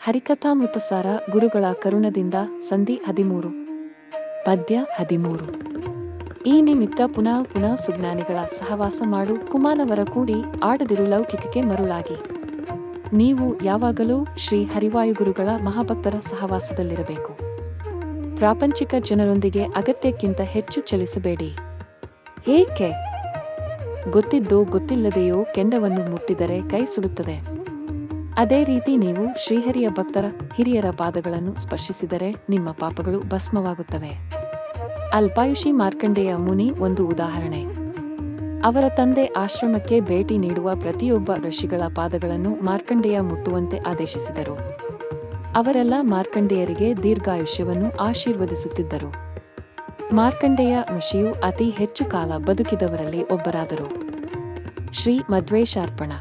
ಹರಿಕಥಾಮೃತಸಾರ ಗುರುಗಳ ಕರುಣದಿಂದ ಸಂಧಿ 13 ಪದ್ಯ 13 ಈ ನಿಮಿತ್ತ ಪುನಃ ಪುನಃ ಸುಜ್ಞಾನಿಗಳ ಸಹವಾಸ ಮಾಡು ಕುಮಾನವರ ಕೂಡಿ ಆಡದಿರು ಲೌಕಿಕಕ್ಕೆ ಮರುಳಾಗಿ. ನೀವು ಯಾವಾಗಲೂ ಶ್ರೀ ಹರಿವಾಯುಗುರುಗಳ ಮಹಾಭಕ್ತರ ಸಹವಾಸದಲ್ಲಿರಬೇಕು. ಪ್ರಾಪಂಚಿಕ ಜನರೊಂದಿಗೆ ಅಗತ್ಯಕ್ಕಿಂತ ಹೆಚ್ಚು ಚಲಿಸಬೇಡಿ. ಏಕೆ? ಗೊತ್ತಿದ್ದೋ ಗೊತ್ತಿಲ್ಲದೆಯೋ ಕೆಂಡವನ್ನು ಮುಟ್ಟಿದರೆ ಕೈ ಸುಡುತ್ತದೆ. ಅದೇ ರೀತಿ ನೀವು ಶ್ರೀಹರಿಯ ಭಕ್ತರ ಹಿರಿಯರ ಪಾದಗಳನ್ನು ಸ್ಪರ್ಶಿಸಿದರೆ ನಿಮ್ಮ ಪಾಪಗಳು ಭಸ್ಮವಾಗುತ್ತವೆ. ಅಲ್ಪಾಯುಷಿ ಮಾರ್ಕಂಡೇಯ ಮುನಿ ಒಂದು ಉದಾಹರಣೆ. ಅವರ ತಂದೆ ಆಶ್ರಮಕ್ಕೆ ಭೇಟಿ ನೀಡುವ ಪ್ರತಿಯೊಬ್ಬ ಋಷಿಗಳ ಪಾದಗಳನ್ನು ಮಾರ್ಕಂಡೇಯ ಮುಟ್ಟುವಂತೆ ಆದೇಶಿಸಿದರು. ಅವರೆಲ್ಲ ಮಾರ್ಕಂಡೇಯರಿಗೆ ದೀರ್ಘಾಯುಷ್ಯವನ್ನು ಆಶೀರ್ವದಿಸುತ್ತಿದ್ದರು. ಮಾರ್ಕಂಡೇಯ ಋಷಿಯು ಅತಿ ಹೆಚ್ಚು ಕಾಲ ಬದುಕಿದವರಲ್ಲಿ ಒಬ್ಬರಾದರು. ಶ್ರೀ ಮಧ್ವೇಶಾರ್ಪಣ.